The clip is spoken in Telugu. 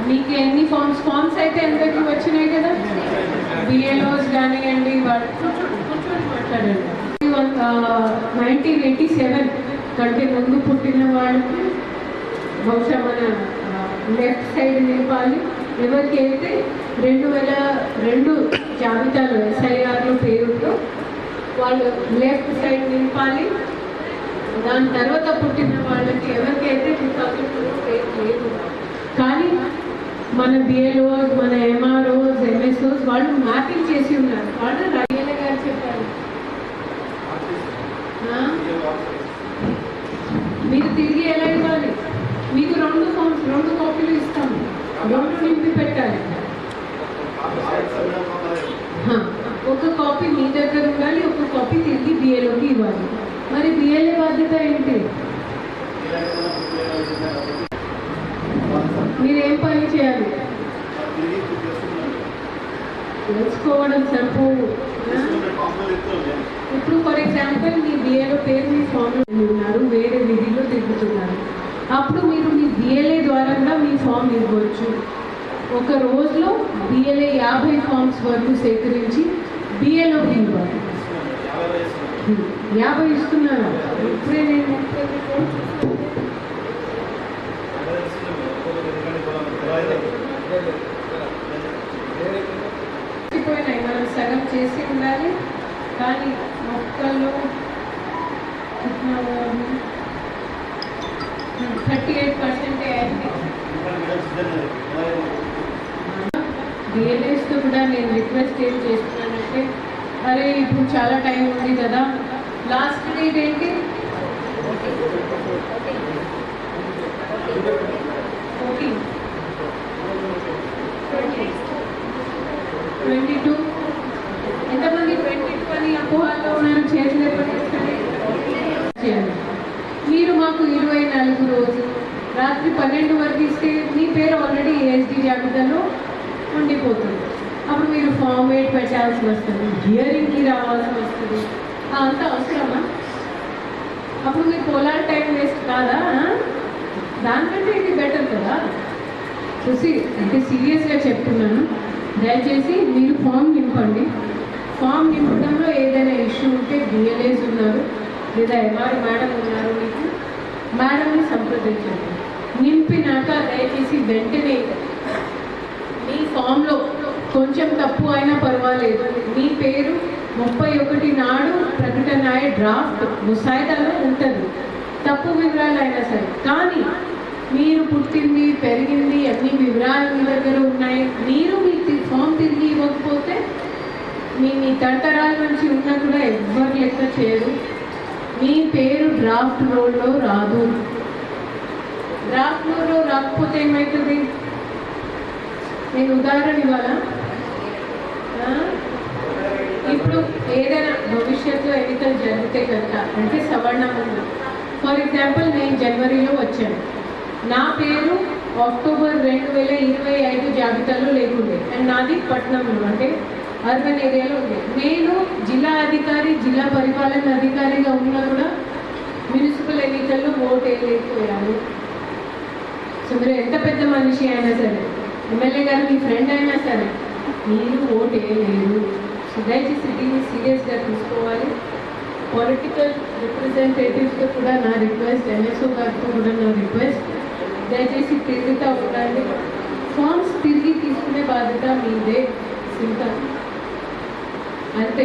మీకు ఎన్ని ఫార్మ్స్ అయితే ఎంతకి వచ్చినాయి కదా, బిఎల్ఓస్ కానివ్వండి, వాళ్ళు మాట్లాడండి. 1987 కంటే ముందు పుట్టిన వాళ్ళకి బహుశా మన లెఫ్ట్ సైడ్ నింపాలి. ఎవరికి అయితే 2002 జాబితాలో SIRలో పేరుతో వాళ్ళు లెఫ్ట్ సైడ్ నింపాలి. దాని తర్వాత పుట్టిన వాళ్ళకి ఎవరికైతే 2002 పేరు లేదు. కానీ మన బిఎల్ఓస్, మన MROs, MSOs వాళ్ళు మ్యాపింగ్ చేసి ఉన్నారు. వాళ్ళు రాజేల గారు చెప్పారు, మీరు తిరిగి ఎలా ఇవ్వాలి? మీకు 2 కాపీలు ఇస్తాము, 2 నింపి పెట్టాలి. ఒక కాపీ మీ దగ్గర ఉండాలి, ఒక కాపీ తిరిగి బిఎల్ఓకి ఇవ్వాలి. మరి బిఎల్ఏ బాధ్యత ఏంటి? మీరేం పని చేయాలి? తెలుసుకోవడం సరిపోవు. ఇప్పుడు ఫర్ ఎగ్జాంపుల్ మీ బిఏలో పేరు మీ ఫామ్లో ఉన్నారు, వేరే విధిలో తిరుగుతున్నారు. అప్పుడు మీరు మీ బిఎల్ఏ ద్వారా మీ ఫామ్ ఇవ్వచ్చు. ఒక రోజులో బిఎల్ఏ 50 ఫామ్స్ వరకు సేకరించి బిఎల్ఓకి ఇవ్వాలి. 50 ఇస్తున్నారు. ఇప్పుడే నేను పోయినాయి, మనం సగం చేసి ఉండాలి. కానీ మొక్కలు 38% అయింది. బిఎల్ఏస్తో కూడా నేను రిక్వెస్ట్ ఏం చేస్తున్నానంటే, అరే ఇప్పుడు చాలా టైం ఉంది కదా, లాస్ట్ డేట్ ఏంటి? 22. ఎంతమంది 22 అని అపోహల్లో ఉన్నారు? చేతులు చేయాలి. మీరు మాకు 24 రోజులు రాత్రి 12 వరకు ఇస్తే మీ పేరు ఆల్రెడీ ASD జాబితాలో ఉండిపోతుంది. అప్పుడు మీరు ఫామ్ 8 పెట్టాల్సి వస్తుంది, హియరింగ్కి రావాల్సి వస్తుంది. అంత అవసరమా? అప్పుడు మీ పోలార్ టైం వేస్ట్ కాదా? దానికంటే ఇది బెటర్ కదా. చూసి అంటే సీరియస్గా చెప్తున్నాను, దయచేసి మీరు ఫామ్ నింపండి. ఫామ్ నింపడంలో ఏదైనా ఇష్యూ ఉంటే బిఎల్ఏస్ ఉన్నారు లేదా MR మేడం ఉన్నారు, మీకు మేడంని సంప్రదించండి. నింపినాక దయచేసి వెంటనే మీ ఫామ్లో కొంచెం తప్పు అయినా పర్వాలేదు, మీ పేరు 31 నాడు ప్రకటన అయ్యే డ్రాఫ్ట్ ముసాయిదాలో ఉంటుంది, తప్పు వివరాలు అయినా సరే. కానీ మీరు పుట్టింది, పెరిగింది, అన్ని వివరాలు మీ దగ్గర ఉన్నాయి. మీరు మీ ఫామ్ తిరిగి ఇవ్వకపోతే మీ తరతరాల నుంచి ఉన్నా కూడా ఎవ్వరు లెక్క చేయరు. మీ పేరు డ్రాఫ్ట్ రోల్లో రాదు. డ్రాఫ్ట్ రోల్లో రాకపోతే ఏమవుతుంది? నేను ఉదాహరణ ఇవ్వాలా? ఇప్పుడు ఏదైనా భవిష్యత్తులో ఎన్నికలు జరిగితే కనుక, అంటే సవర్ణం ఉంది. ఫర్ ఎగ్జాంపుల్ నేను జనవరిలో వచ్చాను, నా పేరు అక్టోబర్ 2025 జాబితాలో లేకుండే, అండ్ నాది పట్నంలో అంటే అర్బన్ ఏరియాలో ఉంది. నేను జిల్లా అధికారి, జిల్లా పరిపాలన అధికారిగా ఉన్నా కూడా మున్సిపల్ ఎన్నికల్లో ఓటు వేయలేకపోయాను. సో మీరు ఎంత పెద్ద మనిషి అయినా సరే, ఎమ్మెల్యే గారు మీ ఫ్రెండ్ అయినా సరే, మీరు ఓటు వేయలేరు. సో దయచేసి దీన్ని సీరియస్గా తీసుకోవాలి. పొలిటికల్ రిప్రజెంటేటివ్స్తో కూడా నా రిక్వెస్ట్, MSO గారితో కూడా నా రిక్వెస్ట్, దయచేసి తిరుగుతూ ఉండండి. ఫామ్స్ తిరిగి తీసుకునే బాధ్యత మీదే, సింపుల్ అంతే.